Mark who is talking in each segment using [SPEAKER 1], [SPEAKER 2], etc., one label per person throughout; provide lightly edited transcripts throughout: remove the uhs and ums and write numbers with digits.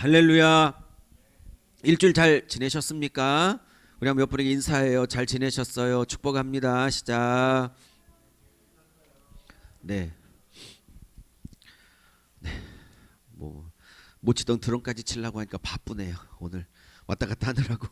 [SPEAKER 1] 할렐루야. 일주일 잘 지내셨습니까? 우리 한번 몇 분에게 인사해요. 잘 지내셨어요? 축복합니다. 시작. 네. 뭐 못 치던 드럼까지 치려고 하니까 바쁘네요. 오늘 왔다 갔다 하느라고.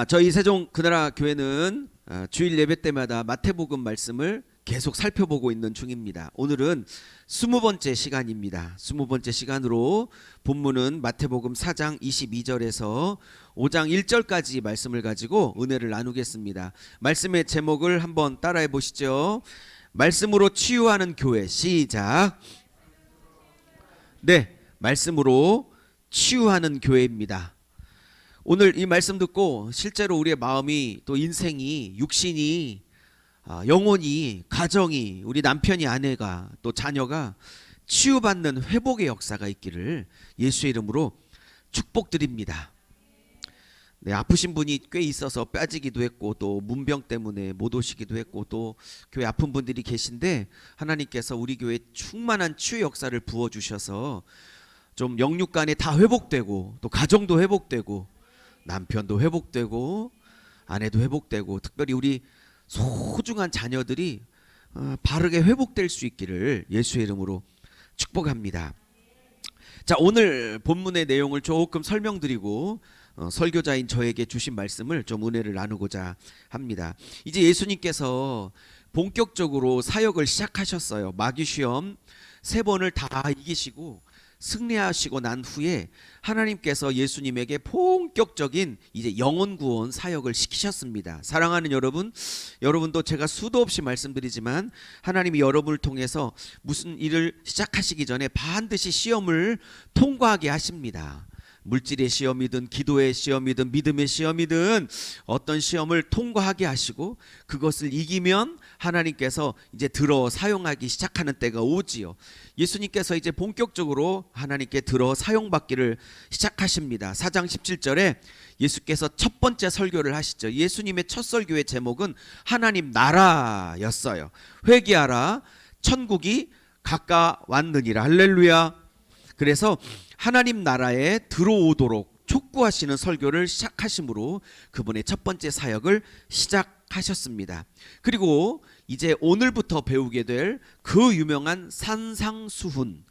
[SPEAKER 1] 저희 세종 그나라 교회는 주일 예배 때마다 마태복음 말씀을 계속 살펴보고 있는 중입니다. 오늘은 20번째 시간입니다. 20번째 시간으로 본문은 마태복음 4장 22절에서 5장 1절까지 말씀을 가지고 은혜를 나누겠습니다. 말씀의 제목을 한번 따라해 보시죠. 말씀으로 치유하는 교회. 시작. 네, 말씀으로 치유하는 교회입니다. 오늘 이 말씀 듣고 실제로 우리의 마음이, 또 인생이, 육신이, 영혼이, 가정이, 우리 남편이, 아내가, 또 자녀가 치유받는 회복의 역사가 있기를 예수의 이름으로 축복드립니다. 네, 아프신 분이 꽤 있어서 빠지기도 했고, 또 문병 때문에 못 오시기도 했고, 또 교회 아픈 분들이 계신데 하나님께서 우리 교회에 충만한 치유 역사를 부어주셔서 좀 영육 간에 다 회복되고, 또 가정도 회복되고, 남편도 회복되고, 아내도 회복되고, 특별히 우리 소중한 자녀들이 바르게 회복될 수 있기를 예수의 이름으로 축복합니다. 자, 오늘 본문의 내용을 조금 설명드리고 설교자인 저에게 주신 말씀을 좀 은혜를 나누고자 합니다. 이제 예수님께서 본격적으로 사역을 시작하셨어요. 마귀시험 3번을 다 이기시고 승리하시고 난 후에 하나님께서 예수님에게 본격적인 이제 영혼 구원 사역을 시키셨습니다. 사랑하는 여러분, 여러분도 제가 수도 없이 말씀드리지만 하나님이 여러분을 통해서 무슨 일을 시작하시기 전에 반드시 시험을 통과하게 하십니다. 물질의 시험이든 기도의 시험이든 믿음의 시험이든 어떤 시험을 통과하게 하시고 그것을 이기면 하나님께서 이제 들어 사용하기 시작하는 때가 오지요. 예수님께서 이제 본격적으로 하나님께 들어 사용받기를 시작하십니다. 4장 17절에 예수께서 첫 번째 설교를 하시죠. 예수님의 첫 설교의 제목은 하나님 나라였어요. 회개하라, 천국이 가까웠느니라. 할렐루야. 그래서 하나님 나라에 들어오도록 촉구하시는 설교를 시작하심으로 그분의 첫 번째 사역을 시작하셨습니다. 그리고 이제 오늘부터 배우게 될 그 유명한 산상수훈,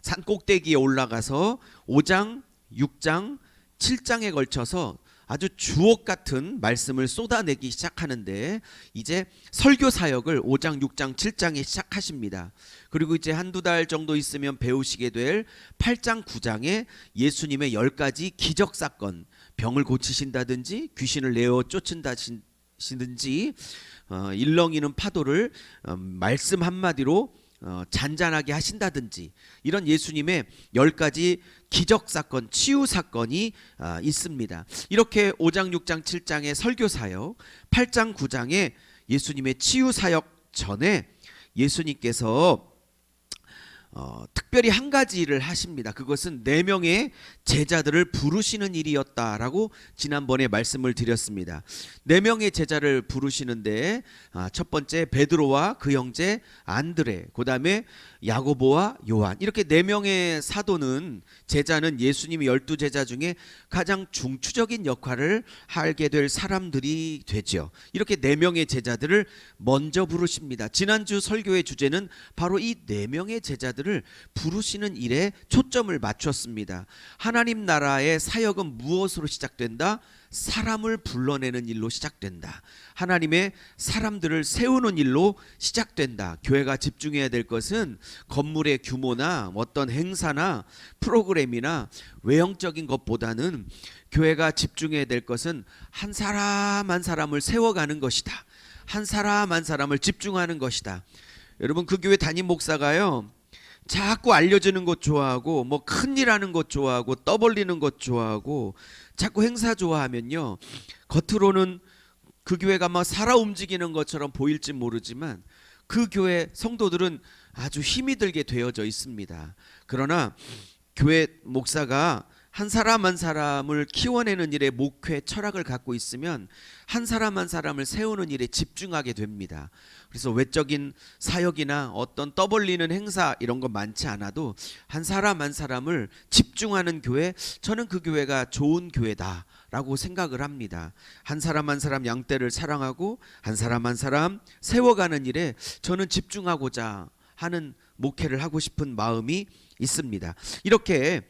[SPEAKER 1] 산 꼭대기에 올라가서 5장, 6장, 7장에 걸쳐서 아주 주옥 같은 말씀을 쏟아내기 시작하는데 이제 설교 사역을 5장, 6장, 7장에 시작하십니다. 그리고 이제 한두 달 정도 있으면 배우시게 될 8장, 9장에 예수님의 10가지 기적 사건, 병을 고치신다든지 귀신을 내어 쫓은다든지 일렁이는 파도를 말씀 한마디로 잔잔하게 하신다든지 이런 예수님의 10가지 기적 사건, 치유 사건이 있습니다. 이렇게 5장, 6장, 7장의 설교 사역, 8장, 9장의 예수님의 치유 사역 전에 예수님께서 특별히 한 가지 일을 하십니다. 그것은 4명의 제자들을 부르시는 일이었다라고 지난번에 말씀을 드렸습니다. 4명의 제자를 부르시는데 첫 번째 베드로와 그 형제 안드레, 그 다음에 야고보와 요한, 이렇게 4명의 사도는, 제자는 예수님이 12제자 중에 가장 중추적인 역할을 하게 될 사람들이 되죠. 이렇게 4명의 제자들을 먼저 부르십니다. 지난주 설교의 주제는 바로 이 4명의 제자들을 부르시는 일에 초점을 맞췄습니다. 하나님 나라의 사역은 무엇으로 시작된다? 사람을 불러내는 일로 시작된다. 하나님의 사람들을 세우는 일로 시작된다. 교회가 집중해야 될 것은 건물의 규모나 어떤 행사나 프로그램이나 외형적인 것보다는 교회가 집중해야 될 것은 한 사람 한 사람을 세워가는 것이다. 한 사람 한 사람을 집중하는 것이다. 여러분, 그 교회 담임 목사가요, 자꾸 알려지는 것 좋아하고 뭐 큰일 하는 것 좋아하고 떠벌리는 것 좋아하고 자꾸 행사 좋아하면요, 겉으로는 그 교회가 막 살아 움직이는 것처럼 보일지 모르지만 그 교회 성도들은 아주 힘이 들게 되어져 있습니다. 그러나 교회 목사가 한 사람 한 사람을 키워내는 일에 목회 철학을 갖고 있으면 한 사람 한 사람을 세우는 일에 집중하게 됩니다. 그래서 외적인 사역이나 어떤 떠벌리는 행사 이런 거 많지 않아도 한 사람 한 사람을 집중하는 교회, 저는 그 교회가 좋은 교회다라고 생각을 합니다. 한 사람 한 사람 양떼를 사랑하고 한 사람 한 사람 세워가는 일에 저는 집중하고자 하는 목회를 하고 싶은 마음이 있습니다. 이렇게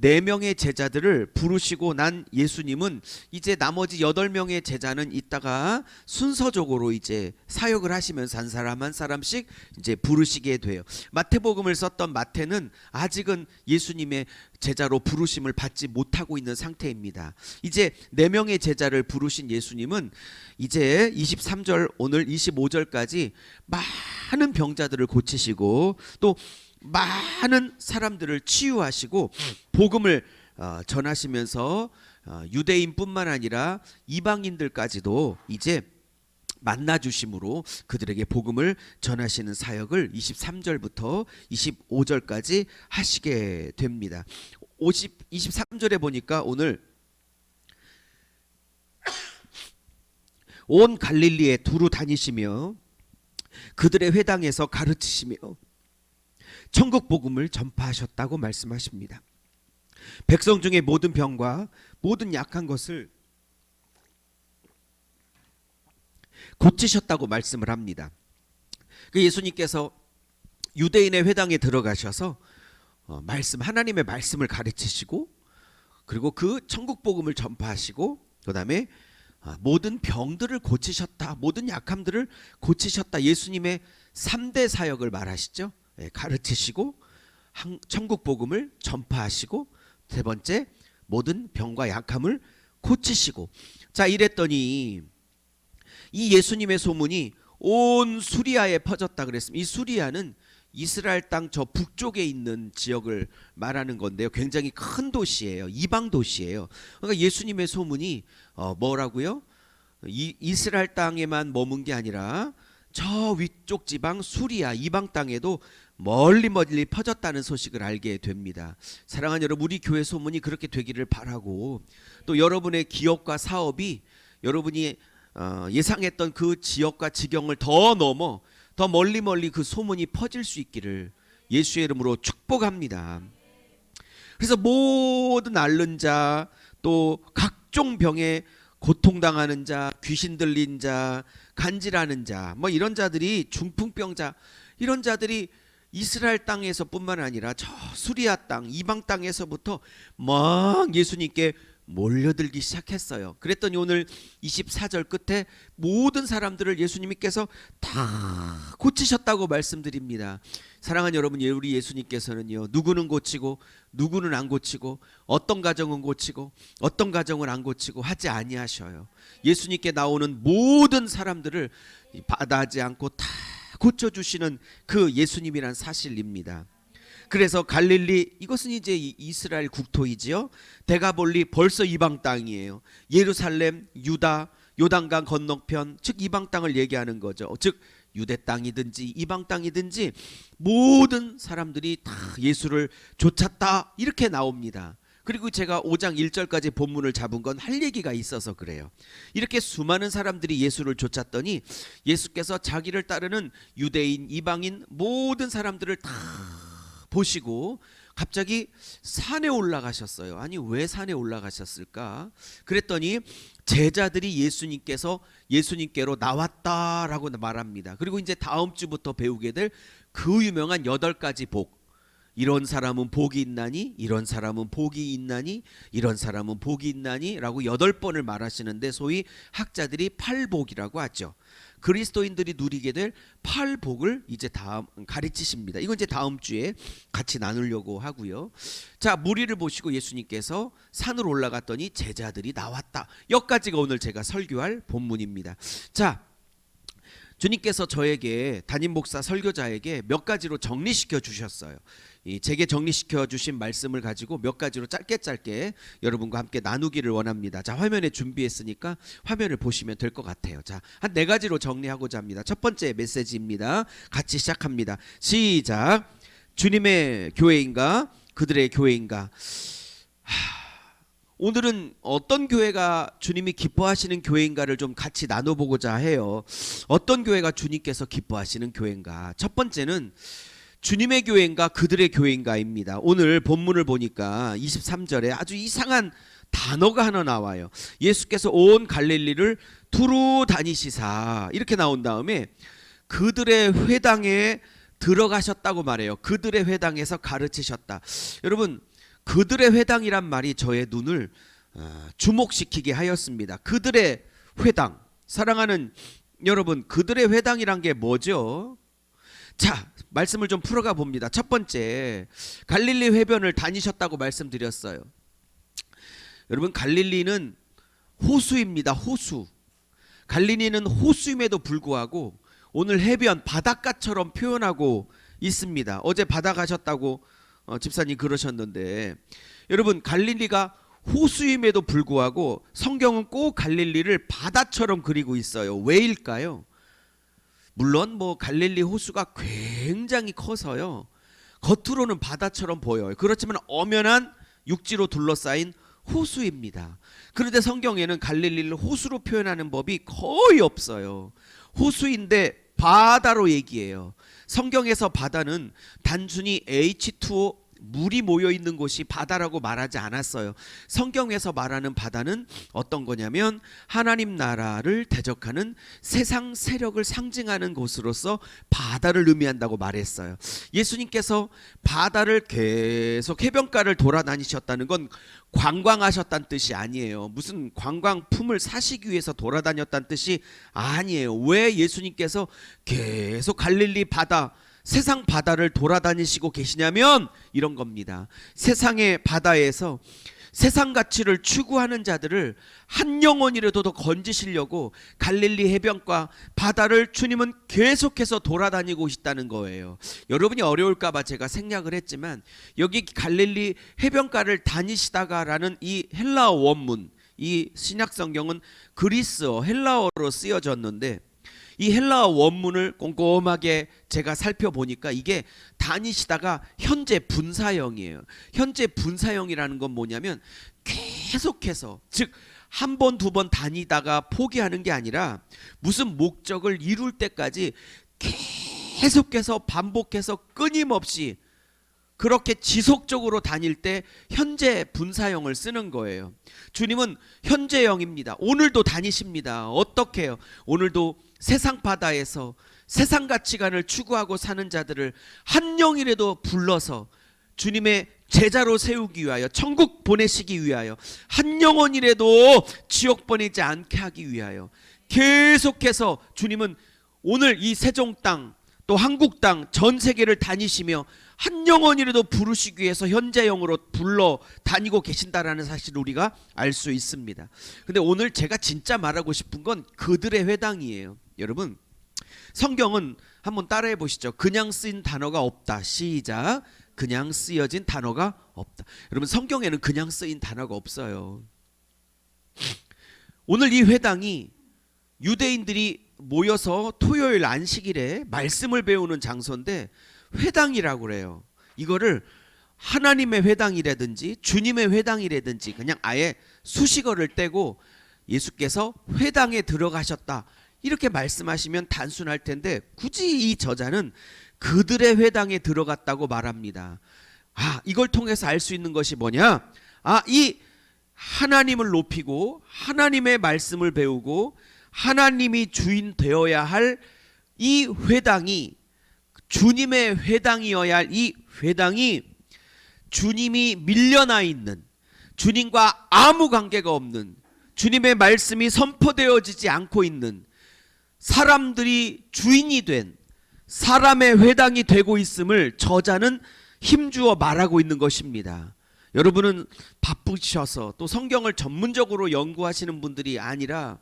[SPEAKER 1] 4명의 제자들을 부르시고 난 예수님은 이제 나머지 8명의 제자는 이따가 순서적으로 이제 사역을 하시면서 한 사람 한 사람씩 이제 부르시게 돼요. 마태복음을 썼던 마태는 아직은 예수님의 제자로 부르심을 받지 못하고 있는 상태입니다. 이제 4명의 제자를 부르신 예수님은 이제 23절 오늘 25절까지 많은 병자들을 고치시고 또 많은 사람들을 치유하시고 복음을 전하시면서 유대인뿐만 아니라 이방인들까지도 이제 만나주심으로 그들에게 복음을 전하시는 사역을 23절부터 25절까지 하시게 됩니다. 23절에 보니까 오늘 온 갈릴리에 두루 다니시며 그들의 회당에서 가르치시며 천국 복음을 전파하셨다고 말씀하십니다. 백성 중에 모든 병과 모든 약한 것을 고치셨다고 말씀을 합니다. 그 예수님께서 유대인의 회당에 들어가셔서 하나님의 말씀을 가르치시고 그리고 그 천국 복음을 전파하시고 그다음에 모든 병들을 고치셨다, 모든 약함들을 고치셨다. 예수님의 3대 사역을 말하시죠. 가르치시고 천국 복음을 전파하시고 세 번째 모든 병과 약함을 고치시고. 자, 이랬더니 이 예수님의 소문이 온 수리아에 퍼졌다 그랬습니다. 이 수리아는 이스라엘 땅 저 북쪽에 있는 지역을 말하는 건데요. 굉장히 큰 도시예요. 이방 도시예요. 그러니까 예수님의 소문이 뭐라고요? 이스라엘 땅에만 머문 게 아니라 저 위쪽 지방 수리아 이방 땅에도 멀리 퍼졌다는 소식을 알게 됩니다. 사랑하는 여러분, 우리 교회 소문이 그렇게 되기를 바라고 또 여러분의 기업과 사업이 여러분이 예상했던 그 지역과 지경을 더 넘어 더 멀리 그 소문이 퍼질 수 있기를 예수의 이름으로 축복합니다. 그래서 모든 앓는 자, 또 각종 병에 고통당하는 자, 귀신 들린 자, 간질하는 자, 뭐 이런 자들이 중풍병자 이런 자들이 이스라엘 땅에서뿐만 아니라 저 수리아 땅 이방 땅에서부터 막 예수님께 몰려들기 시작했어요. 그랬더니 오늘 24절 끝에 모든 사람들을 예수님께서 다 고치셨다고 말씀드립니다. 사랑하는 여러분, 우리 예수님께서는요, 누구는 고치고 누구는 안 고치고 어떤 가정은 고치고 어떤 가정은 안 고치고 하지 아니하셔요. 예수님께 나오는 모든 사람들을 받아하지 않고 다 고쳐주시는 그 예수님이란 사실입니다. 그래서 갈릴리, 이것은 이제 이스라엘 국토이지요. 데가볼리 벌써 이방 땅이에요. 예루살렘, 유다, 요단강 건너편, 즉 이방 땅을 얘기하는 거죠. 즉 유대 땅이든지 이방 땅이든지 모든 사람들이 다 예수를 좇았다 이렇게 나옵니다. 그리고 제가 5장 1절까지 본문을 잡은 건 할 얘기가 있어서 그래요. 이렇게 수많은 사람들이 예수를 좇았더니 예수께서 자기를 따르는 유대인, 이방인 모든 사람들을 다 보시고 갑자기 산에 올라가셨어요. 아니, 왜 산에 올라가셨을까? 그랬더니 제자들이 예수님께로 나왔다라고 말합니다. 그리고 이제 다음 주부터 배우게 될 그 유명한 8가지 복. 이런 사람은 복이 있나니, 이런 사람은 복이 있나니, 이런 사람은 복이 있나니 라고 8번을 말하시는데 소위 학자들이 팔복이라고 하죠. 그리스도인들이 누리게 될 팔복을 이제 다음 가르치십니다. 이건 이제 다음 주에 같이 나누려고 하고요. 자, 무리를 보시고 예수님께서 산으로 올라갔더니 제자들이 나왔다. 여기까지가 오늘 제가 설교할 본문입니다. 자, 주님께서 저에게 담임 목사 설교자에게 몇 가지로 정리시켜 주셨어요. 제게 정리시켜 주신 말씀을 가지고 몇 가지로 짧게 여러분과 함께 나누기를 원합니다. 자, 화면에 준비했으니까 화면을 보시면 될 것 같아요. 자, 한 4가지로 정리하고자 합니다. 첫 번째 메시지입니다. 같이 시작합니다. 시작. 주님의 교회인가 그들의 교회인가. 오늘은 어떤 교회가 주님이 기뻐하시는 교회인가를 좀 같이 나눠보고자 해요. 어떤 교회가 주님께서 기뻐하시는 교회인가? 첫 번째는 주님의 교회인가 그들의 교회인가입니다. 오늘 본문을 보니까 23절에 아주 이상한 단어가 하나 나와요. 예수께서 온 갈릴리를 두루 다니시사 이렇게 나온 다음에 그들의 회당에 들어가셨다고 말해요. 그들의 회당에서 가르치셨다. 여러분, 그들의 회당이란 말이 저의 눈을 주목시키게 하였습니다. 그들의 회당. 사랑하는 여러분, 그들의 회당이란 게 뭐죠? 자, 말씀을 좀 풀어가 봅니다. 첫 번째, 갈릴리 해변을 다니셨다고 말씀드렸어요. 여러분, 갈릴리는 호수입니다. 호수. 갈릴리는 호수임에도 불구하고 오늘 해변 바닷가처럼 표현하고 있습니다. 어제 바다 가셨다고 집사님 그러셨는데, 여러분, 갈릴리가 호수임에도 불구하고 성경은 꼭 갈릴리를 바다처럼 그리고 있어요. 왜일까요? 물론 뭐 갈릴리 호수가 굉장히 커서요, 겉으로는 바다처럼 보여요. 그렇지만 엄연한 육지로 둘러싸인 호수입니다. 그런데 성경에는 갈릴리를 호수로 표현하는 법이 거의 없어요. 호수인데 바다로 얘기해요. 성경에서 바다는 단순히 H2O 물이 모여 있는 곳이 바다라고 말하지 않았어요. 성경에서 말하는 바다는 어떤 거냐면 하나님 나라를 대적하는 세상 세력을 상징하는 곳으로서 바다를 의미한다고 말했어요. 예수님께서 바다를 계속 해변가를 돌아다니셨다는 건 관광하셨다는 뜻이 아니에요. 무슨 관광품을 사시기 위해서 돌아다녔다는 뜻이 아니에요. 왜 예수님께서 계속 갈릴리 바다, 세상 바다를 돌아다니시고 계시냐면 이런 겁니다. 세상의 바다에서 세상 가치를 추구하는 자들을 한 영혼이라도 더 건지시려고 갈릴리 해변과 바다를 주님은 계속해서 돌아다니고 있다는 거예요. 여러분이 어려울까봐 제가 생략을 했지만 여기 갈릴리 해변가를 다니시다가라는 이 헬라어 원문, 이 신약 성경은 그리스어 헬라어로 쓰여졌는데 이 헬라어 원문을 꼼꼼하게 제가 살펴보니까 이게 다니시다가 현재 분사형이에요. 현재 분사형이라는 건 뭐냐면 계속해서, 즉 한 번, 두 번 다니다가 포기하는 게 아니라 무슨 목적을 이룰 때까지 계속해서 반복해서 끊임없이 그렇게 지속적으로 다닐 때 현재 분사형을 쓰는 거예요. 주님은 현재형입니다. 오늘도 다니십니다. 어떻게 해요? 오늘도 세상 바다에서 세상 가치관을 추구하고 사는 자들을 한 영이라도 불러서 주님의 제자로 세우기 위하여, 천국 보내시기 위하여, 한 영혼이라도 지옥 보내지 않게 하기 위하여 계속해서 주님은 오늘 이 세종 땅, 또 한국 땅, 전 세계를 다니시며 한 영혼이라도 부르시기 위해서 현재형으로 불러 다니고 계신다라는 사실을 우리가 알 수 있습니다. 근데 오늘 제가 진짜 말하고 싶은 건 그들의 회당이에요. 여러분, 성경은 한번 따라해 보시죠. 그냥 쓰인 단어가 없다. 시작. 그냥 쓰여진 단어가 없다. 여러분, 성경에는 그냥 쓰인 단어가 없어요. 오늘 이 회당이 유대인들이 모여서 토요일 안식일에 말씀을 배우는 장소인데 회당이라고 그래요. 이거를 하나님의 회당이라든지 주님의 회당이라든지 그냥 아예 수식어를 떼고 예수께서 회당에 들어가셨다 이렇게 말씀하시면 단순할 텐데 굳이 이 저자는 그들의 회당에 들어갔다고 말합니다. 이걸 통해서 알 수 있는 것이 뭐냐? 이 하나님을 높이고 하나님의 말씀을 배우고 하나님이 주인 되어야 할 이 회당이, 주님의 회당이어야 할 이 회당이 주님이 밀려나 있는, 주님과 아무 관계가 없는, 주님의 말씀이 선포되어지지 않고 있는 사람들이 주인이 된 사람의 회당이 되고 있음을 저자는 힘주어 말하고 있는 것입니다. 여러분은 바쁘셔서 또 성경을 전문적으로 연구하시는 분들이 아니라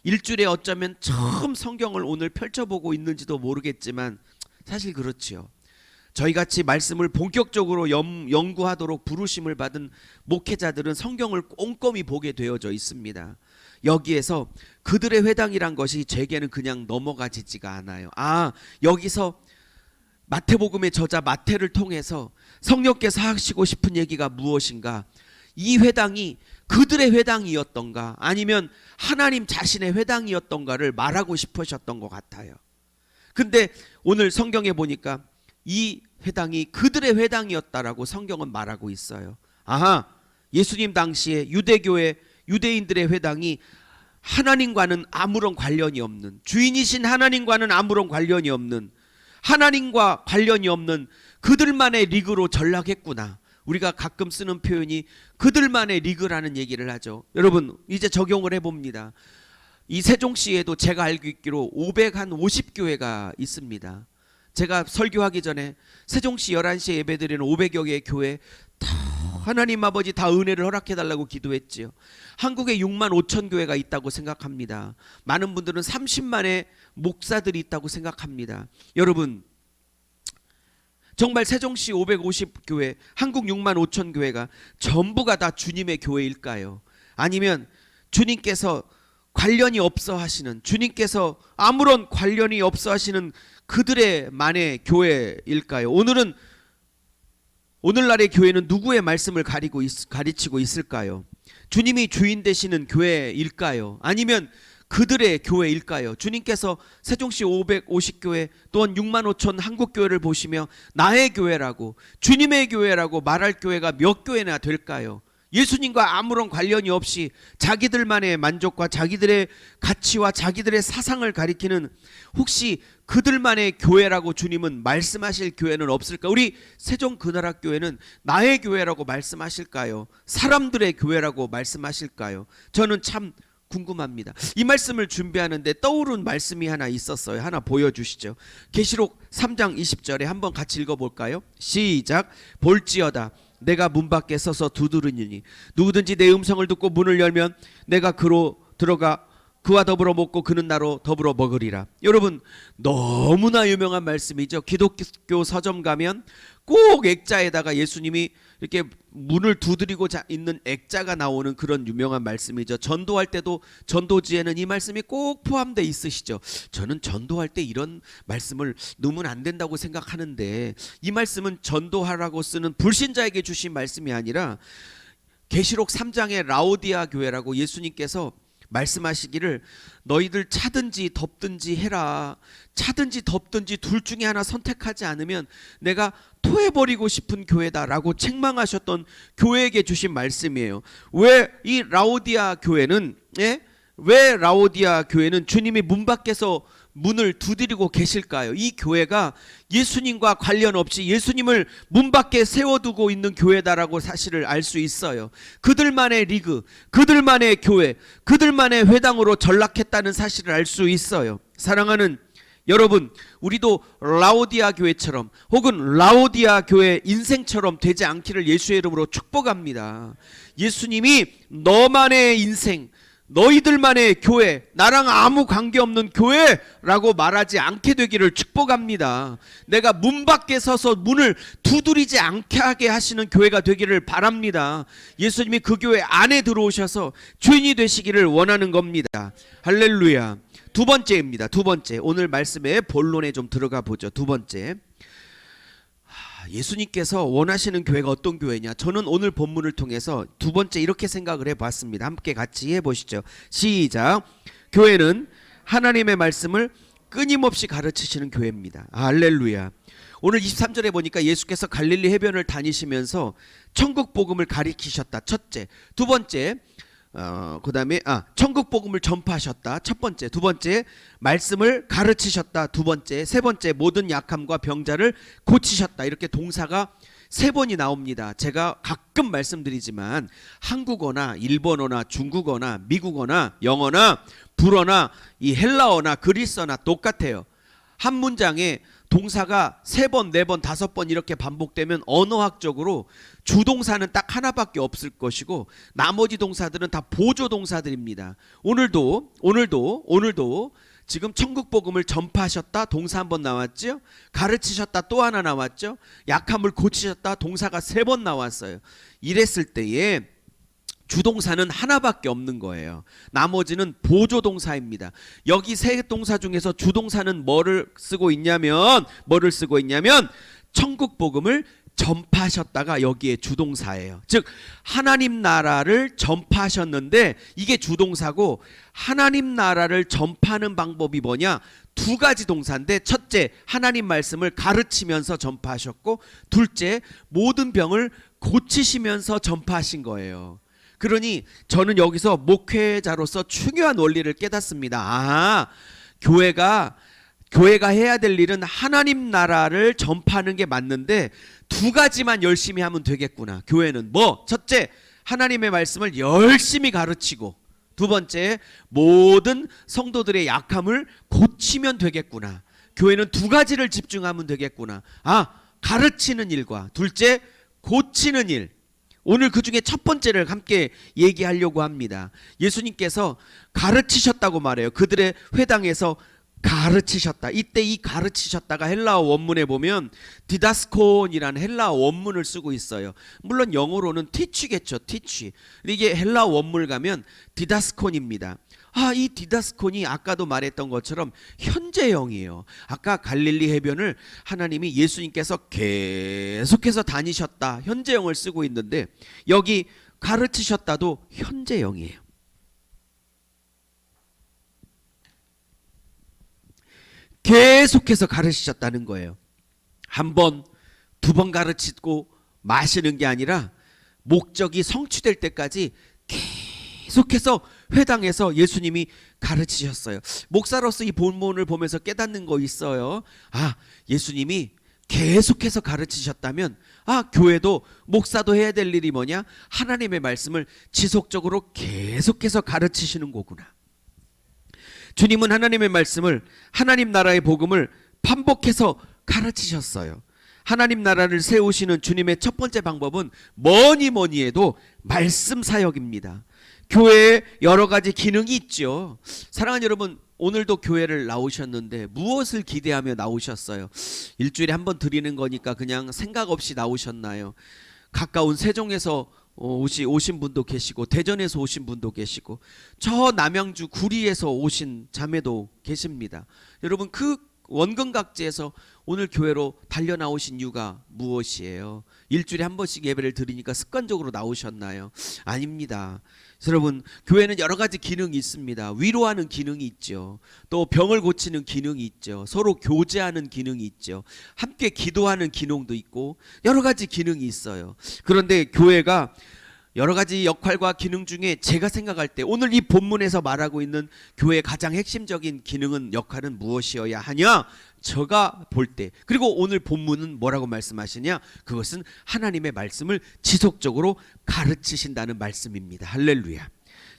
[SPEAKER 1] 일주일에 어쩌면 처음 성경을 오늘 펼쳐보고 있는지도 모르겠지만 사실 그렇지요. 저희같이 말씀을 본격적으로 연구하도록 부르심을 받은 목회자들은 성경을 꼼꼼히 보게 되어져 있습니다. 여기에서 그들의 회당이란 것이 제게는 그냥 넘어가지지가 않아요. 여기서 마태복음의 저자 마태를 통해서 성령께서 하시고 싶은 얘기가 무엇인가? 이 회당이 그들의 회당이었던가 아니면 하나님 자신의 회당이었던가를 말하고 싶으셨던 것 같아요. 근데 오늘 성경에 보니까 이 회당이 그들의 회당이었다라고 성경은 말하고 있어요. 아하, 예수님 당시에 유대교회 유대인들의 회당이 하나님과는 아무런 관련이 없는, 주인이신 하나님과는 아무런 관련이 없는, 하나님과 관련이 없는 그들만의 리그로 전락했구나. 우리가 가끔 쓰는 표현이 그들만의 리그라는 얘기를 하죠. 여러분 이제 적용을 해봅니다. 이 세종시에도 제가 알고 있기로 550교회가 있습니다. 제가 설교하기 전에 세종시 11시에 예배드리는 500여 개의 교회 다 하나님 아버지 다 은혜를 허락해달라고 기도했지요. 한국에 6만 5천 교회가 있다고 생각합니다. 많은 분들은 30만의 목사들이 있다고 생각합니다. 여러분 정말 세종시 550교회, 한국 6만 5천 교회가 전부가 다 주님의 교회일까요? 아니면 주님께서 관련이 없어 하시는, 주님께서 아무런 관련이 없어 하시는 그들의 만의 교회일까요? 오늘날의 교회는 누구의 말씀을 가르치고 있을까요? 주님이 주인 되시는 교회일까요? 아니면 그들의 교회일까요? 주님께서 세종시 550교회 또한 6만 5천 한국교회를 보시며 나의 교회라고, 주님의 교회라고 말할 교회가 몇 교회나 될까요? 예수님과 아무런 관련이 없이 자기들만의 만족과 자기들의 가치와 자기들의 사상을 가리키는, 혹시 그들만의 교회라고 주님은 말씀하실 교회는 없을까? 우리 세종그나라교회는 나의 교회라고 말씀하실까요? 사람들의 교회라고 말씀하실까요? 저는 참 궁금합니다. 이 말씀을 준비하는데 떠오른 말씀이 하나 있었어요. 하나 보여주시죠. 계시록 3장 20절에 한번 같이 읽어볼까요? 시작. 볼지어다 내가 문 밖에 서서 두드리니 누구든지 내 음성을 듣고 문을 열면 내가 그로 들어가 그와 더불어 먹고 그는 나로 더불어 먹으리라. 여러분 너무나 유명한 말씀이죠. 기독교 서점 가면 꼭 액자에다가 예수님이 이렇게 문을 두드리고 있는 액자가 나오는 그런 유명한 말씀이죠. 전도할 때도 전도지에는 이 말씀이 꼭 포함되어 있으시죠. 저는 전도할 때 이런 말씀을 넣으면 안 된다고 생각하는데, 이 말씀은 전도하라고 쓰는 불신자에게 주신 말씀이 아니라 계시록 3장의 라오디아 교회라고 예수님께서 말씀하시기를 너희들 차든지 덥든지 해라. 차든지 덥든지 둘 중에 하나 선택하지 않으면 내가 토해버리고 싶은 교회다라고 책망하셨던 교회에게 주신 말씀이에요. 왜 이 라오디아 교회는 왜 라오디아 교회는 주님이 문 밖에서 문을 두드리고 계실까요? 이 교회가 예수님과 관련 없이 예수님을 문 밖에 세워두고 있는 교회다라고 사실을 알 수 있어요. 그들만의 리그, 그들만의 교회, 그들만의 회당으로 전락했다는 사실을 알 수 있어요. 사랑하는 여러분, 우리도 라오디아 교회처럼 혹은 라오디아 교회 인생처럼 되지 않기를 예수의 이름으로 축복합니다. 예수님이 너만의 인생, 너희들만의 교회, 나랑 아무 관계없는 교회라고 말하지 않게 되기를 축복합니다. 내가 문 밖에 서서 문을 두드리지 않게 하게 하시는 교회가 되기를 바랍니다. 예수님이 그 교회 안에 들어오셔서 주인이 되시기를 원하는 겁니다. 할렐루야. 두 번째입니다. 두 번째, 오늘 말씀의 본론에 좀 들어가 보죠. 두 번째, 예수님께서 원하시는 교회가 어떤 교회냐? 저는 오늘 본문을 통해서 두 번째 이렇게 생각을 해봤습니다. 함께 같이 해보시죠. 시작. 교회는 하나님의 말씀을 끊임없이 가르치시는 교회입니다. 할렐루야. 오늘 23절에 보니까 예수께서 갈릴리 해변을 다니시면서 천국 복음을 가리키셨다. 첫째. 두 번째, 그 다음에 천국 복음을 전파하셨다. 첫 번째. 두 번째, 말씀을 가르치셨다. 두 번째. 세 번째, 모든 약함과 병자를 고치셨다. 이렇게 동사가 세 번이 나옵니다. 제가 가끔 말씀드리지만 한국어나 일본어나 중국어나 미국어나 영어나 불어나 이 헬라어나 그리스어나 똑같아요. 한 문장에 동사가 세 번, 네 번, 다섯 번 이렇게 반복되면 언어학적으로 주동사는 딱 하나밖에 없을 것이고 나머지 동사들은 다 보조 동사들입니다. 오늘도 지금 천국 복음을 전파하셨다. 동사 한 번 나왔죠. 가르치셨다. 또 하나 나왔죠. 약함을 고치셨다. 동사가 세 번 나왔어요. 이랬을 때에 주동사는 하나밖에 없는 거예요. 나머지는 보조 동사입니다. 여기 세 동사 중에서 주동사는 뭐를 쓰고 있냐면 천국 복음을 전파하셨다가 여기에 주동사예요. 즉 하나님 나라를 전파하셨는데 이게 주동사고, 하나님 나라를 전파하는 방법이 뭐냐? 두 가지 동사인데, 첫째 하나님 말씀을 가르치면서 전파하셨고, 둘째 모든 병을 고치시면서 전파하신 거예요. 그러니 저는 여기서 목회자로서 중요한 원리를 깨닫습니다. 아, 교회가 해야 될 일은 하나님 나라를 전파하는 게 맞는데 두 가지만 열심히 하면 되겠구나. 교회는 뭐? 첫째, 하나님의 말씀을 열심히 가르치고, 두 번째, 모든 성도들의 약함을 고치면 되겠구나. 교회는 두 가지를 집중하면 되겠구나. 아, 가르치는 일과 둘째, 고치는 일. 오늘 그 중에 첫 번째를 함께 얘기하려고 합니다. 예수님께서 가르치셨다고 말해요. 그들의 회당에서 가르치셨다. 이때 이 가르치셨다가 헬라어 원문에 보면 디다스콘이라는 헬라어 원문을 쓰고 있어요. 물론 영어로는 teach겠죠. teach. 근데 이게 헬라어 원문을 가면 디다스콘입니다. 이 디다스콘이 아까도 말했던 것처럼 현재형이에요. 아까 갈릴리 해변을 하나님이 예수님께서 계속해서 다니셨다, 현재형을 쓰고 있는데 여기 가르치셨다도 현재형이에요. 계속해서 가르치셨다는 거예요. 한 번, 두 번 가르치고 마시는 게 아니라 목적이 성취될 때까지 계속해서 회당에서 예수님이 가르치셨어요. 목사로서 이 본문을 보면서 깨닫는 거 있어요. 아, 예수님이 계속해서 가르치셨다면 교회도, 목사도 해야 될 일이 뭐냐? 하나님의 말씀을 지속적으로 계속해서 가르치시는 거구나. 주님은 하나님의 말씀을, 하나님 나라의 복음을 반복해서 가르치셨어요. 하나님 나라를 세우시는 주님의 첫 번째 방법은 뭐니 해도 말씀 사역입니다. 교회에 여러 가지 기능이 있죠. 사랑하는 여러분, 오늘도 교회를 나오셨는데 무엇을 기대하며 나오셨어요? 일주일에 한 번 드리는 거니까 그냥 생각 없이 나오셨나요? 가까운 세종에서 오신 분도 계시고, 대전에서 오신 분도 계시고, 저 남양주 구리에서 오신 자매도 계십니다. 여러분, 그 원근각지에서 오늘 교회로 달려 나오신 이유가 무엇이에요? 일주일에 한 번씩 예배를 드리니까 습관적으로 나오셨나요? 아닙니다. 여러분, 교회는 여러 가지 기능이 있습니다. 위로하는 기능이 있죠. 또 병을 고치는 기능이 있죠. 서로 교제하는 기능이 있죠. 함께 기도하는 기능도 있고 여러 가지 기능이 있어요. 그런데 교회가 여러 가지 역할과 기능 중에 제가 생각할 때 오늘 이 본문에서 말하고 있는 교회의 가장 핵심적인 기능은, 역할은 무엇이어야 하냐? 제가 볼 때, 그리고 오늘 본문은 뭐라고 말씀하시냐? 그것은 하나님의 말씀을 지속적으로 가르치신다는 말씀입니다. 할렐루야.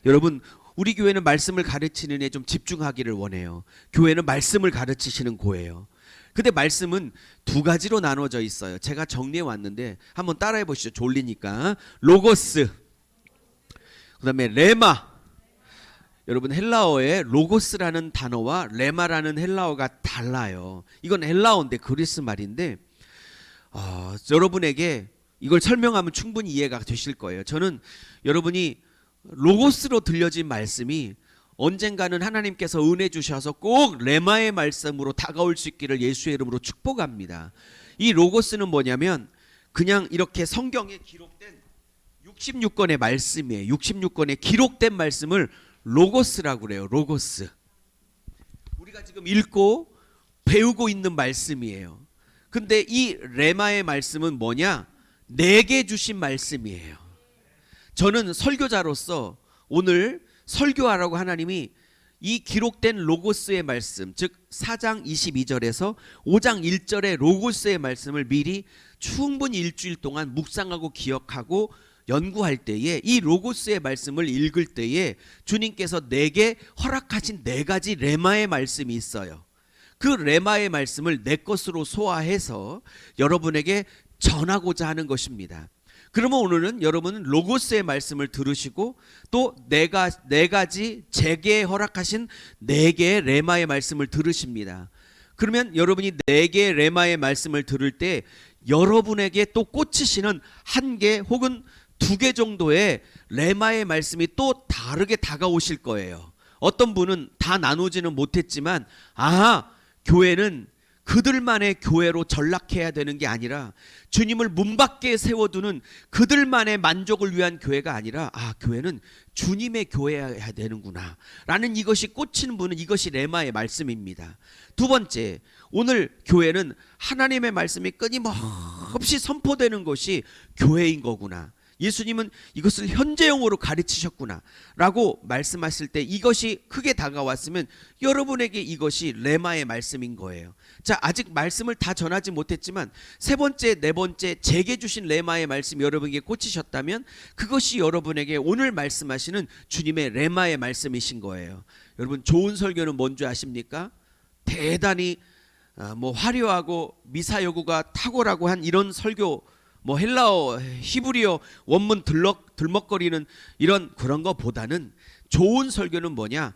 [SPEAKER 1] 여러분, 우리 교회는 말씀을 가르치는 데 좀 집중하기를 원해요. 교회는 말씀을 가르치시는 교회예요. 근데 말씀은 두 가지로 나눠져 있어요. 제가 정리해 왔는데 한번 따라해 보시죠. 졸리니까. 로고스, 그 다음에 레마. 여러분, 헬라어에 로고스라는 단어와 레마라는 헬라어가 달라요. 이건 헬라어인데 그리스 말인데 여러분에게 이걸 설명하면 충분히 이해가 되실 거예요. 저는 여러분이 로고스로 들려진 말씀이 언젠가는 하나님께서 은혜 주셔서 꼭 레마의 말씀으로 다가올 수 있기를 예수의 이름으로 축복합니다. 이 로고스는 뭐냐면 그냥 이렇게 성경에 기록된 66권의 말씀이에요. 66권의 기록된 말씀을 로고스라고 그래요. 로고스. 우리가 지금 읽고 배우고 있는 말씀이에요. 근데 이 레마의 말씀은 뭐냐? 내게 주신 말씀이에요. 저는 설교자로서 오늘 설교하라고 하나님이 이 기록된 로고스의 말씀, 즉 4장 22절에서 5장 1절의 로고스의 말씀을 미리 충분히 일주일 동안 묵상하고 기억하고 연구할 때에, 이 로고스의 말씀을 읽을 때에 주님께서 내게 허락하신 네 가지 레마의 말씀이 있어요. 그 레마의 말씀을 내 것으로 소화해서 여러분에게 전하고자 하는 것입니다. 그러면 오늘은 여러분은 로고스의 말씀을 들으시고 또 네 가지 제게 허락하신 네 개의 레마의 말씀을 들으십니다. 그러면 여러분이 네 개의 레마의 말씀을 들을 때 여러분에게 또 꽂히시는 한 개 혹은 두 개 정도의 레마의 말씀이 또 다르게 다가오실 거예요. 어떤 분은 다 나누지는 못했지만 교회는 그들만의 교회로 전락해야 되는 게 아니라 주님을 문 밖에 세워두는 그들만의 만족을 위한 교회가 아니라 교회는 주님의 교회여야 되는구나 라는 이것이 꽂히는 분은 이것이 레마의 말씀입니다. 두 번째, 오늘 교회는 하나님의 말씀이 끊임없이 선포되는 것이 교회인 거구나. 예수님은 이것을 현재형으로 가르치셨구나 라고 말씀하실 때 이것이 크게 다가왔으면 여러분에게 이것이 레마의 말씀인 거예요. 자, 아직 말씀을 다 전하지 못했지만 세 번째, 네 번째 제게 주신 레마의 말씀이 여러분에게 꽂히셨다면 그것이 여러분에게 오늘 말씀하시는 주님의 레마의 말씀이신 거예요. 여러분, 좋은 설교는 뭔지 아십니까? 대단히 화려하고 미사여구가 탁월하고 한 이런 설교, 헬라어, 히브리어 원문 들먹거리는 그런 거보다는 좋은 설교는 뭐냐?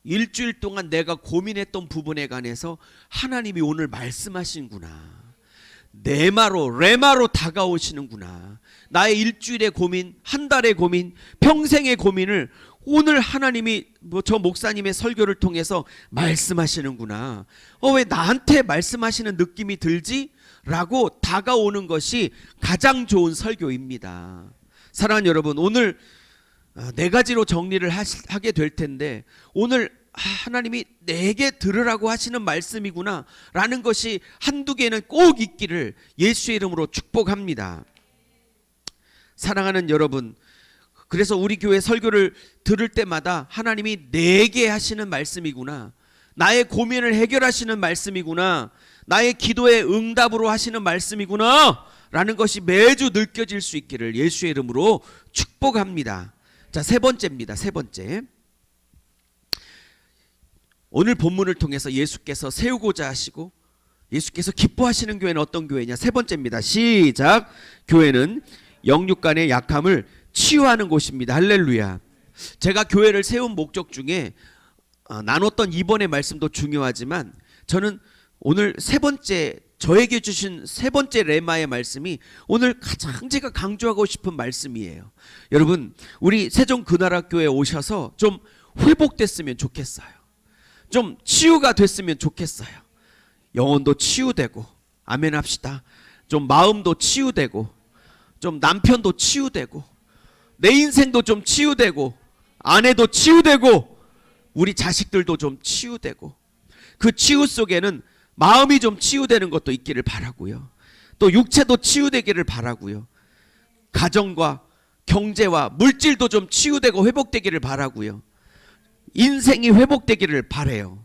[SPEAKER 1] 일주일 동안 내가 고민했던 부분에 관해서 하나님이 오늘 말씀하시는구나. 레마로 다가오시는구나. 나의 일주일의 고민, 한 달의 고민, 평생의 고민을 오늘 하나님이 저 목사님의 설교를 통해서 말씀하시는구나. 왜 나한테 말씀하시는 느낌이 들지? 라고 다가오는 것이 가장 좋은 설교입니다. 사랑하는 여러분, 오늘 네 가지로 정리를 하게 될 텐데 오늘 하나님이 내게 들으라고 하시는 말씀이구나 라는 것이 한두 개는 꼭 있기를 예수의 이름으로 축복합니다. 사랑하는 여러분, 그래서 우리 교회 설교를 들을 때마다 하나님이 내게 하시는 말씀이구나, 나의 고민을 해결하시는 말씀이구나, 나의 기도의 응답으로 하시는 말씀이구나 라는 것이 매주 느껴질 수 있기를 예수의 이름으로 축복합니다. 자, 세 번째입니다. 세 번째, 오늘 본문을 통해서 예수께서 세우고자 하시고 예수께서 기뻐하시는 교회는 어떤 교회냐? 세 번째입니다. 시작. 교회는 영육 간의 약함을 치유하는 곳입니다. 할렐루야. 제가 교회를 세운 목적 중에 나눴던 이번의 말씀도 중요하지만 저는 오늘 세 번째, 저에게 주신 세 번째 레마의 말씀이 오늘 가장 제가 강조하고 싶은 말씀이에요. 여러분, 우리 세종그나라교회에 오셔서 좀 회복됐으면 좋겠어요. 좀 치유가 됐으면 좋겠어요. 영혼도 치유되고, 아멘 합시다. 좀 마음도 치유되고, 좀 남편도 치유되고, 내 인생도 좀 치유되고, 아내도 치유되고, 우리 자식들도 좀 치유되고, 그 치유 속에는 마음이 좀 치유되는 것도 있기를 바라고요. 또 육체도 치유되기를 바라고요. 가정과 경제와 물질도 좀 치유되고 회복되기를 바라고요. 인생이 회복되기를 바라요.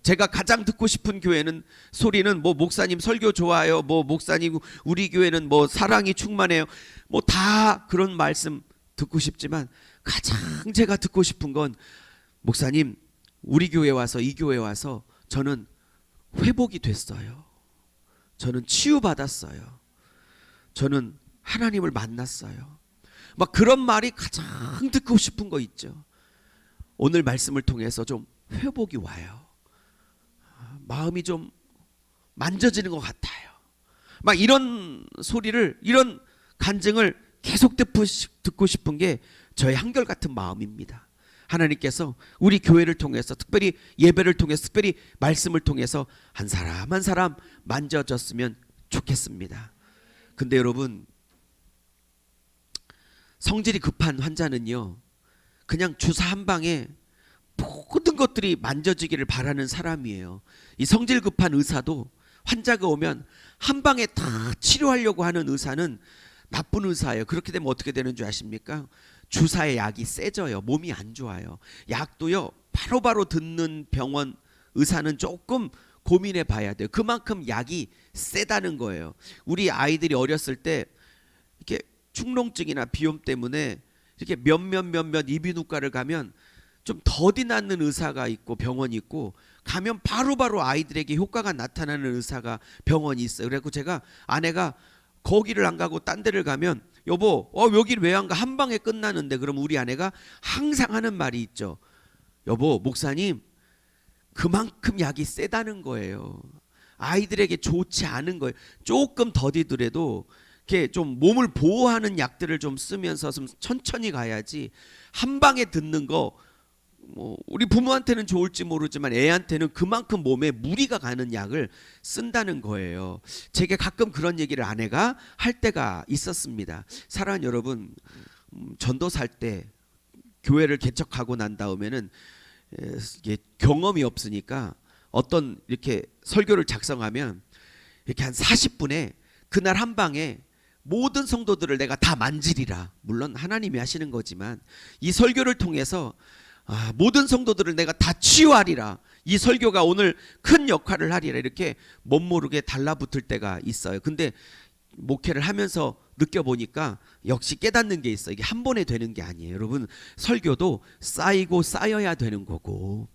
[SPEAKER 1] 제가 가장 듣고 싶은 교회는 소리는 목사님 설교 좋아요, 목사님 우리 교회는 사랑이 충만해요, 다 그런 말씀 듣고 싶지만 가장 제가 듣고 싶은 건 목사님 우리 교회 와서, 이 교회 와서 저는 회복이 됐어요. 저는 치유받았어요. 저는 하나님을 만났어요. 그런 말이 가장 듣고 싶은 거 있죠. 오늘 말씀을 통해서 좀 회복이 와요. 마음이 좀 만져지는 것 같아요. 이런 소리를, 이런 간증을 계속 듣고 싶은 게 저의 한결같은 마음입니다. 하나님께서 우리 교회를 통해서, 특별히 예배를 통해서, 특별히 말씀을 통해서 한 사람 한 사람 만져졌으면 좋겠습니다. 근데 여러분, 성질이 급한 환자는요, 그냥 주사 한 방에 모든 것들이 만져지기를 바라는 사람이에요. 이 성질 급한 의사도 환자가 오면 한 방에 다 치료하려고 하는 의사는 나쁜 의사예요. 그렇게 되면 어떻게 되는 줄 아십니까? 주사의 약이 세져요. 몸이 안 좋아요. 약도요, 바로바로 듣는 병원 의사는 조금 고민해 봐야 돼요. 그만큼 약이 세다는 거예요. 우리 아이들이 어렸을 때 이렇게 축농증이나 비염 때문에 이렇게 몇몇 이비인후과를 가면 좀 더디 낫는 의사가 있고 병원이 있고, 가면 바로바로 아이들에게 효과가 나타나는 의사가 병원이 있어요. 그래서 제가 아내가 거기를 안 가고 딴 데를 가면 여보 여기를 왜 안 가? 한 방에 끝나는데. 그럼 우리 아내가 항상 하는 말이 있죠. 여보, 목사님 그만큼 약이 세다는 거예요. 아이들에게 좋지 않은 거예요. 조금 더디더라도 이렇게 좀 몸을 보호하는 약들을 좀 쓰면서 좀 천천히 가야지 한 방에 듣는 거 뭐 우리 부모한테는 좋을지 모르지만 애한테는 그만큼 몸에 무리가 가는 약을 쓴다는 거예요. 제게 가끔 그런 얘기를 아내가 할 때가 있었습니다. 사랑하는 여러분, 전도 살 때 교회를 개척하고 난 다음에는 이게 경험이 없으니까 어떤 이렇게 설교를 작성하면 이렇게 한 40분에 그날 한 방에 모든 성도들을 내가 다 만지리라. 물론 하나님이 하시는 거지만 이 설교를 통해서 모든 성도들을 내가 다 치유하리라. 이 설교가 오늘 큰 역할을 하리라. 이렇게 멋모르게 달라붙을 때가 있어요. 근데 목회를 하면서 느껴보니까 역시 깨닫는 게 있어요. 이게 한 번에 되는 게 아니에요. 여러분, 설교도 쌓이고 쌓여야 되는 거고,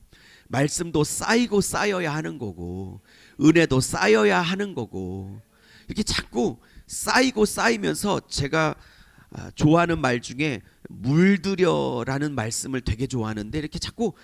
[SPEAKER 1] 말씀도 쌓이고 쌓여야 하는 거고, 은혜도 쌓여야 하는 거고, 이렇게 자꾸 쌓이고 쌓이면서 제가 좋아하는 말 중에 물들여라는 말씀을 되게 좋아하는데 이렇게 자꾸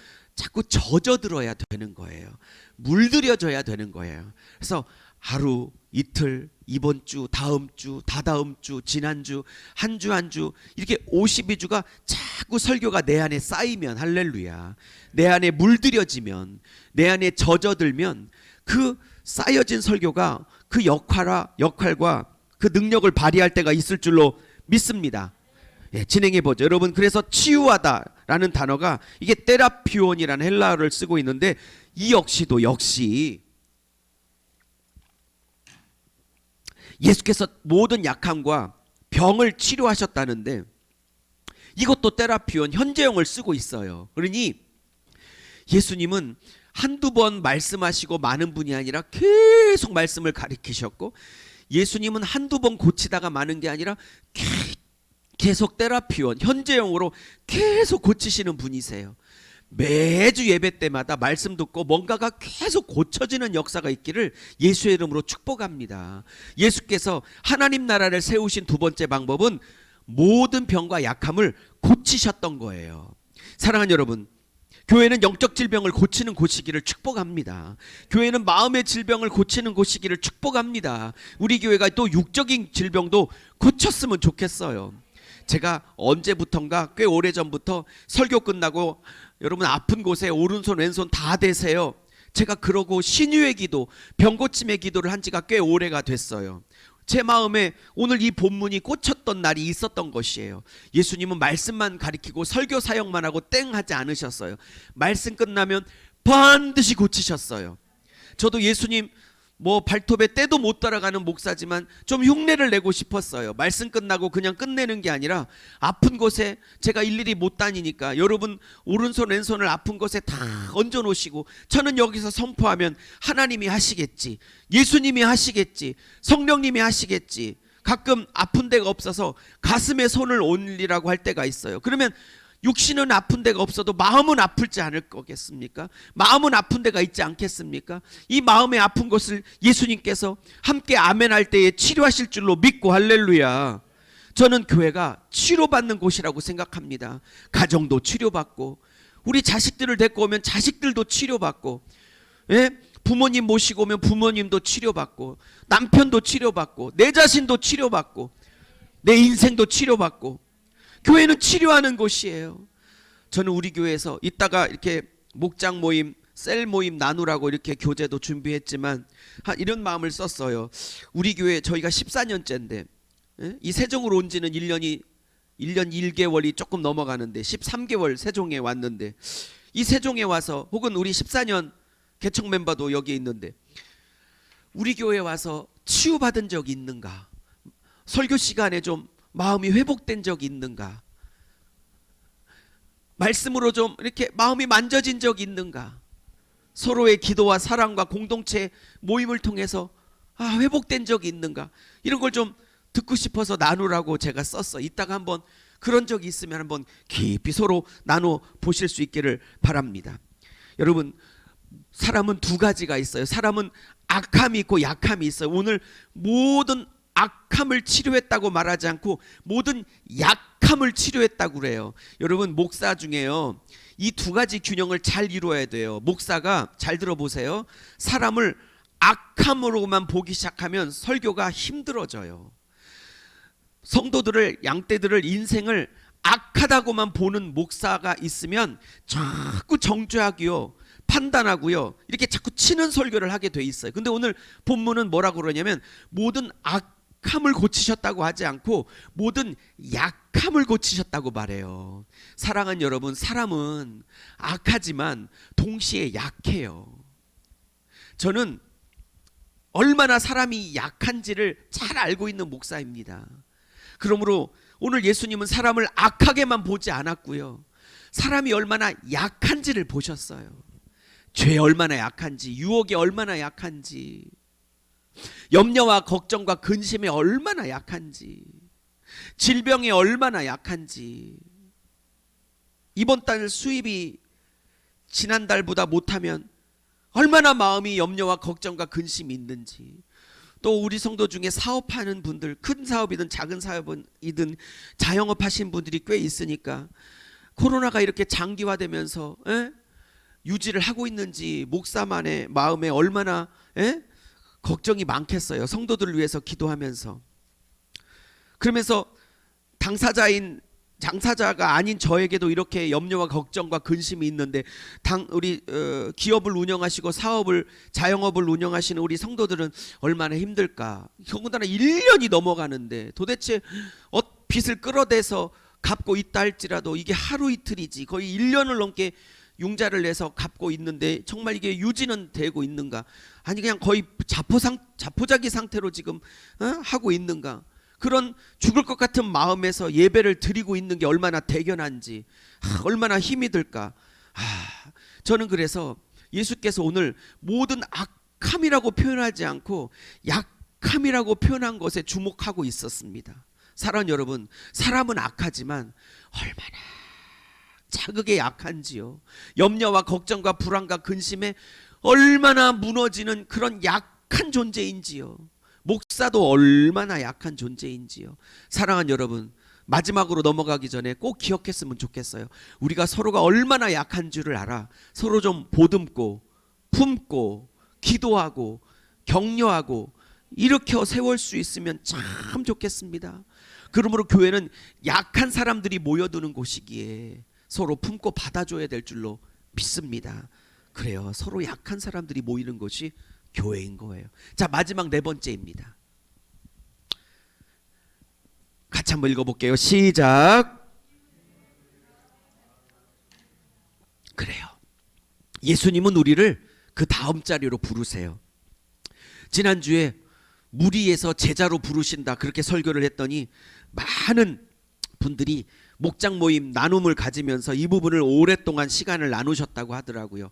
[SPEAKER 1] 젖어들어야 되는 거예요. 물들여져야 되는 거예요. 그래서 하루, 이틀, 이번 주, 다음 주, 다다음 주, 지난주, 한 주 이렇게 52주가 자꾸 설교가 내 안에 쌓이면, 할렐루야, 내 안에 물들여지면, 내 안에 젖어들면 그 쌓여진 설교가 그 역할과 그 능력을 발휘할 때가 있을 줄로 믿습니다. 진행해 보죠. 여러분, 그래서 치유하다라는 단어가 이게 테라피온이라는 헬라어를 쓰고 있는데 이 역시도 예수께서 모든 약함과 병을 치료하셨다는데 이것도 테라피온 현재형을 쓰고 있어요. 그러니 예수님은 한두 번 말씀하시고 마는 분이 아니라 계속 말씀을 가르치셨고, 예수님은 한두 번 고치다가 마는 게 아니라 계속 테라피온 현재형으로 계속 고치시는 분이세요. 매주 예배 때마다 말씀 듣고 뭔가가 계속 고쳐지는 역사가 있기를 예수의 이름으로 축복합니다. 예수께서 하나님 나라를 세우신 두 번째 방법은 모든 병과 약함을 고치셨던 거예요. 사랑하는 여러분, 교회는 영적 질병을 고치는 곳이기를 축복합니다. 교회는 마음의 질병을 고치는 곳이기를 축복합니다. 우리 교회가 또 육적인 질병도 고쳤으면 좋겠어요. 제가 언제부턴가 꽤 오래전부터 설교 끝나고 여러분 아픈 곳에 오른손 왼손 다 대세요. 제가 그러고 신유의 기도, 병고침의 기도를 한 지가 꽤 오래가 됐어요. 제 마음에 오늘 이 본문이 꽂혔던 날이 있었던 것이에요. 예수님은 말씀만 가리키고 설교 사역만 하고 땡 하지 않으셨어요. 말씀 끝나면 반드시 고치셨어요. 저도 예수님 발톱에 때도 못 따라가는 목사지만 좀 흉내를 내고 싶었어요. 말씀 끝나고 그냥 끝내는 게 아니라 아픈 곳에 제가 일일이 못 다니니까 여러분 오른손 왼손을 아픈 곳에 다 얹어 놓으시고 저는 여기서 선포하면 하나님이 하시겠지, 예수님이 하시겠지, 성령님이 하시겠지. 가끔 아픈 데가 없어서 가슴에 손을 올리라고 할 때가 있어요. 그러면 육신은 아픈 데가 없어도 마음은 아플지 않을 거겠습니까? 마음은 아픈 데가 있지 않겠습니까? 이 마음의 아픈 것을 예수님께서 함께 아멘할 때에 치료하실 줄로 믿고, 할렐루야, 저는 교회가 치료받는 곳이라고 생각합니다. 가정도 치료받고, 우리 자식들을 데리고 오면 자식들도 치료받고, 부모님 모시고 오면 부모님도 치료받고, 남편도 치료받고, 내 자신도 치료받고, 내 인생도 치료받고, 교회는 치료하는 곳이에요. 저는 우리 교회에서 이따가 이렇게 목장 모임, 셀 모임 나누라고 이렇게 교재도 준비했지만 이런 마음을 썼어요. 우리 교회 저희가 14년째인데 이 세종으로 온 지는 1년 1개월이 조금 넘어가는데 13개월 세종에 왔는데, 이 세종에 와서 혹은 우리 14년 개척 멤버도 여기 있는데 우리 교회에 와서 치유받은 적이 있는가? 설교 시간에 좀 마음이 회복된 적이 있는가? 말씀으로 좀 이렇게 마음이 만져진 적이 있는가? 서로의 기도와 사랑과 공동체 모임을 통해서 회복된 적이 있는가? 이런 걸 좀 듣고 싶어서 나누라고 제가 썼어. 이따가 한번 그런 적이 있으면 한번 깊이 서로 나눠 보실 수 있기를 바랍니다. 여러분, 사람은 두 가지가 있어요. 사람은 악함이 있고 약함이 있어요. 오늘 모든 악함을 치료했다고 말하지 않고 모든 약함을 치료했다고 그래요. 여러분, 목사 중에요, 이 두 가지 균형을 잘 이루어야 돼요. 목사가, 잘 들어보세요, 사람을 악함으로만 보기 시작하면 설교가 힘들어져요. 성도들을, 양떼들을, 인생을 악한 악하다고만 보는 목사가 있으면 자꾸 정죄하고요, 판단하고요, 이렇게 자꾸 치는 설교를 하게 돼 있어요. 근데 오늘 본문은 뭐라고 그러냐면 모든 악함을 고치셨다고 하지 않고 모든 약함을 고치셨다고 말해요. 사랑하는 여러분, 사람은 악하지만 동시에 약해요. 저는 얼마나 사람이 약한지를 잘 알고 있는 목사입니다. 그러므로 오늘 예수님은 사람을 악하게만 보지 않았고요, 사람이 얼마나 약한지를 보셨어요. 죄 얼마나 약한지, 유혹이 얼마나 약한지, 염려와 걱정과 근심이 얼마나 약한지, 질병이 얼마나 약한지, 이번 달 수입이 지난달보다 못하면 얼마나 마음이 염려와 걱정과 근심이 있는지, 또 우리 성도 중에 사업하는 분들, 큰 사업이든 작은 사업이든 자영업 하신 분들이 꽤 있으니까 코로나가 이렇게 장기화되면서 유지를 하고 있는지 목사만의 마음에 얼마나 걱정이 많겠어요. 성도들을 위해서 기도하면서. 그러면서 당사자가 아닌 저에게도 이렇게 염려와 걱정과 근심이 있는데, 우리 기업을 운영하시고 자영업을 운영하시는 우리 성도들은 얼마나 힘들까. 더군다나 1년이 넘어가는데 도대체 빚을 끌어대서 갚고 있다 할지라도 이게 하루 이틀이지 거의 1년을 넘게 융자를 내서 갚고 있는데 정말 이게 유지는 되고 있는가? 아니 그냥 거의 자포자기 상태로 지금 하고 있는가? 그런 죽을 것 같은 마음에서 예배를 드리고 있는 게 얼마나 대견한지, 얼마나 힘이 들까. 저는 그래서 예수께서 오늘 모든 악함이라고 표현하지 않고 약함이라고 표현한 것에 주목하고 있었습니다. 사랑하는 여러분, 사람은 악하지만 얼마나 자극에 약한지요. 염려와 걱정과 불안과 근심에 얼마나 무너지는 그런 약한 존재인지요. 목사도 얼마나 약한 존재인지요. 사랑하는 여러분, 마지막으로 넘어가기 전에 꼭 기억했으면 좋겠어요. 우리가 서로가 얼마나 약한 줄을 알아 서로 좀 보듬고 품고 기도하고 격려하고 일으켜 세울 수 있으면 참 좋겠습니다. 그러므로 교회는 약한 사람들이 모여드는 곳이기에 서로 품고 받아줘야 될 줄로 믿습니다. 그래요, 서로 약한 사람들이 모이는 곳이 교회인 거예요. 자, 마지막 네 번째입니다. 같이 한번 읽어볼게요. 시작. 그래요, 예수님은 우리를 그 다음 자리로 부르세요. 지난주에 무리에서 제자로 부르신다 그렇게 설교를 했더니 많은 분들이 목장 모임 나눔을 가지면서 이 부분을 오랫동안 시간을 나누셨다고 하더라고요.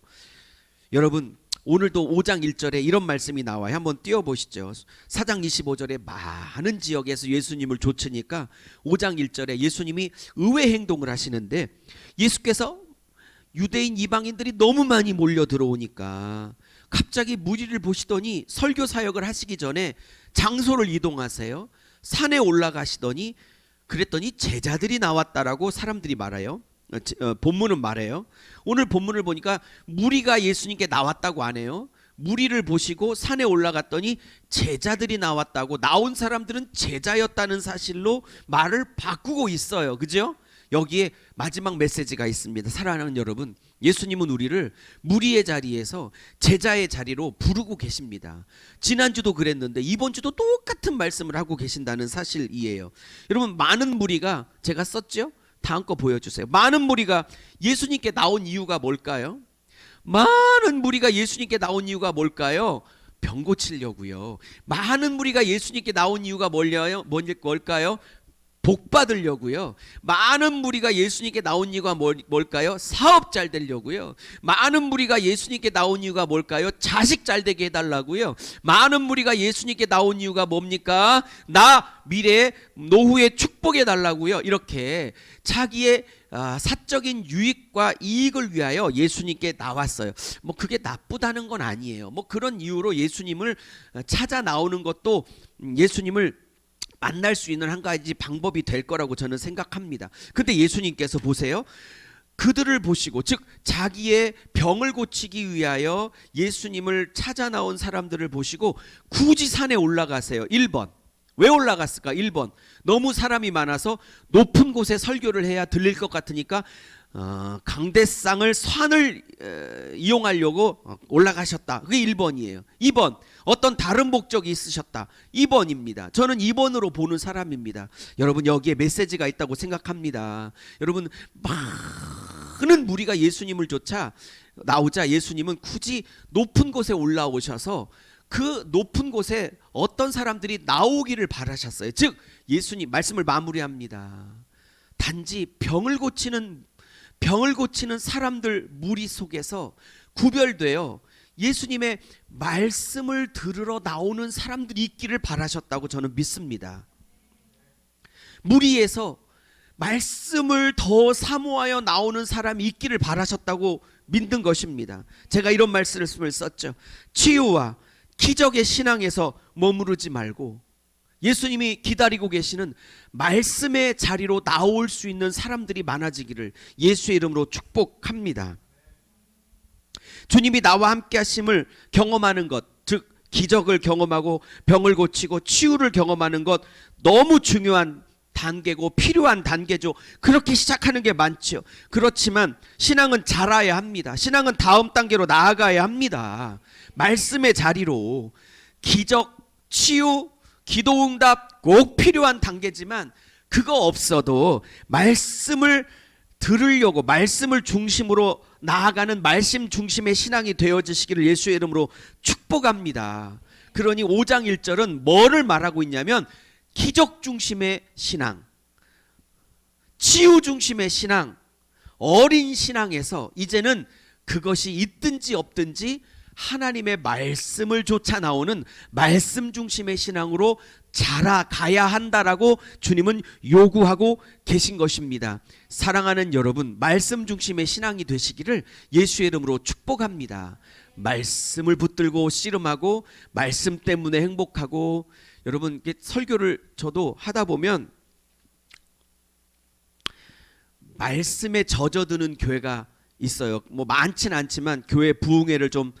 [SPEAKER 1] 여러분, 오늘도 5장 1절에 이런 말씀이 나와요. 한번 띄워보시죠. 4장 25절에 많은 지역에서 예수님을 좇으니까 5장 1절에 예수님이 의외 행동을 하시는데, 예수께서 유대인 이방인들이 너무 많이 몰려 들어오니까 갑자기 무리를 보시더니 설교 사역을 하시기 전에 장소를 이동하세요. 산에 올라가시더니 그랬더니 제자들이 나왔다라고 사람들이 말해요. 본문은 말해요. 오늘 본문을 보니까 무리가 예수님께 나왔다고 안 해요. 무리를 보시고 산에 올라갔더니 제자들이 나왔다고, 나온 사람들은 제자였다는 사실로 말을 바꾸고 있어요. 그죠? 여기에 마지막 메시지가 있습니다. 사랑하는 여러분, 예수님은 우리를 무리의 자리에서 제자의 자리로 부르고 계십니다. 지난주도 그랬는데 이번 주도 똑같은 말씀을 하고 계신다는 사실이에요. 여러분, 많은 무리가, 제가 썼죠? 다음 거 보여주세요. 많은 무리가 예수님께 나온 이유가 뭘까요? 많은 무리가 예수님께 나온 이유가 뭘까요? 병 고치려고요. 많은 무리가 예수님께 나온 이유가 뭘까요? 복 받으려고요. 많은 무리가 예수님께 나온 이유가 뭘까요? 사업 잘 되려고요. 많은 무리가 예수님께 나온 이유가 뭘까요? 자식 잘 되게 해달라고요. 많은 무리가 예수님께 나온 이유가 뭡니까? 나 미래 노후에 축복해 달라고요. 이렇게 자기의 사적인 유익과 이익을 위하여 예수님께 나왔어요. 뭐 그게 나쁘다는 건 아니에요. 뭐 그런 이유로 예수님을 찾아 나오는 것도 예수님을 만날 수 있는 한 가지 방법이 될 거라고 저는 생각합니다. 근데 예수님께서 보세요. 그들을 보시고, 즉 자기의 병을 고치기 위하여 예수님을 찾아 나온 사람들을 보시고 굳이 산에 올라가세요. 1번 왜 올라갔을까? 1번, 너무 사람이 많아서 높은 곳에 설교를 해야 들릴 것 같으니까 강대상을 산을 이용하려고 올라가셨다. 그게 1번이에요. 2번, 어떤 다른 목적이 있으셨다. 2번입니다. 저는 2번으로 보는 사람입니다. 여러분, 여기에 메시지가 있다고 생각합니다. 여러분, 많은 무리가 예수님을 나오자 예수님은 굳이 높은 곳에 올라오셔서 그 높은 곳에 어떤 사람들이 나오기를 바라셨어요. 즉 예수님 말씀을 마무리합니다. 단지 병을 고치는 사람들 무리 속에서 구별되어 예수님의 말씀을 들으러 나오는 사람들이 있기를 바라셨다고 저는 믿습니다. 무리에서 말씀을 더 사모하여 나오는 사람이 있기를 바라셨다고 믿는 것입니다. 제가 이런 말씀을 썼죠. 치유와 기적의 신앙에서 머무르지 말고 예수님이 기다리고 계시는 말씀의 자리로 나올 수 있는 사람들이 많아지기를 예수의 이름으로 축복합니다. 주님이 나와 함께 하심을 경험하는 것, 즉 기적을 경험하고 병을 고치고 치유를 경험하는 것, 너무 중요한 단계고 필요한 단계죠. 그렇게 시작하는 게 많죠. 그렇지만 신앙은 자라야 합니다. 신앙은 다음 단계로 나아가야 합니다. 말씀의 자리로. 기적, 치유, 기도응답 꼭 필요한 단계지만 그거 없어도 말씀을 들으려고 말씀을 중심으로 나아가는 말씀 중심의 신앙이 되어지시기를 예수의 이름으로 축복합니다. 그러니 5장 1절은 뭐를 말하고 있냐면 기적 중심의 신앙, 치유 중심의 신앙, 어린 신앙에서 이제는 그것이 있든지 없든지 하나님의 말씀을 쫓아 나오는 말씀 중심의 신앙으로 자라가야 한다라고 주님은 요구하고 계신 것입니다. 사랑하는 여러분, 말씀 중심의 신앙이 되시기를 예수의 이름으로 축복합니다. 말씀을 붙들고 씨름하고 말씀 때문에 행복하고, 여러분 설교를 저도 하다 보면 말씀에 젖어드는 교회가 있어요. 뭐 많지는 않지만 교회 부흥회를 좀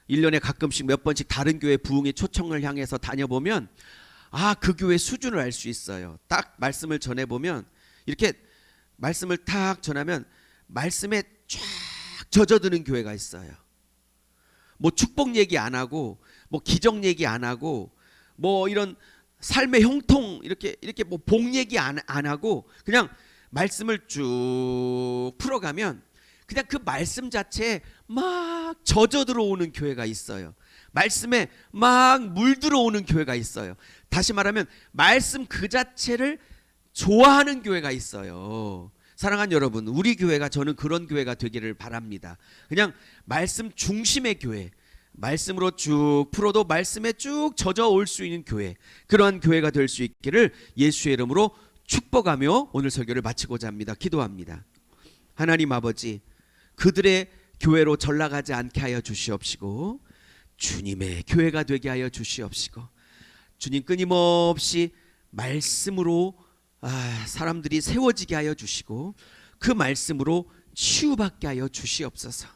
[SPEAKER 1] 1년에 가끔씩 몇 번씩 다른 교회 부흥회 초청을 향해서 다녀보면 그 교회 수준을 알 수 있어요. 딱 말씀을 전해보면, 이렇게 말씀을 탁 전하면 말씀에 쫙 젖어드는 교회가 있어요. 뭐 축복 얘기 안 하고 뭐 기적 얘기 안 하고 뭐 이런 삶의 형통 이렇게 뭐 복 얘기 안 하고 그냥 말씀을 쭉 풀어가면 그냥 그 말씀 자체에 막 젖어 들어오는 교회가 있어요. 말씀에 막 물 들어오는 교회가 있어요. 다시 말하면 말씀 그 자체를 좋아하는 교회가 있어요. 사랑하는 여러분, 우리 교회가, 저는 그런 교회가 되기를 바랍니다. 그냥 말씀 중심의 교회, 말씀으로 쭉 풀어도 말씀에 쭉 젖어 올 수 있는 교회, 그러한 교회가 될 수 있기를 예수의 이름으로 축복하며 오늘 설교를 마치고자 합니다. 기도합니다. 하나님 아버지, 그들의 교회로 전락하지 않게 하여 주시옵시고 주님의 교회가 되게 하여 주시옵시고, 주님 끊임없이 말씀으로 사람들이 세워지게 하여 주시고 그 말씀으로 치유받게 하여 주시옵소서.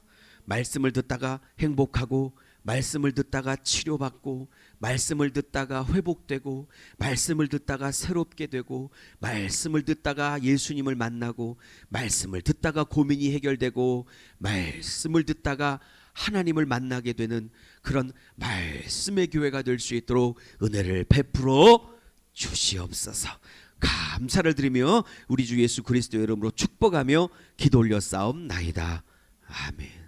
[SPEAKER 1] 말씀을 듣다가 행복하고, 말씀을 듣다가 치료받고, 말씀을 듣다가 회복되고, 말씀을 듣다가 새롭게 되고, 말씀을 듣다가 예수님을 만나고, 말씀을 듣다가 고민이 해결되고, 말씀을 듣다가 하나님을 만나게 되는 그런 말씀의 교회가 될 수 있도록 은혜를 베풀어 주시옵소서. 감사를 드리며 우리 주 예수 그리스도의 이름으로 축복하며 기도 올려 싸움나이다. 아멘.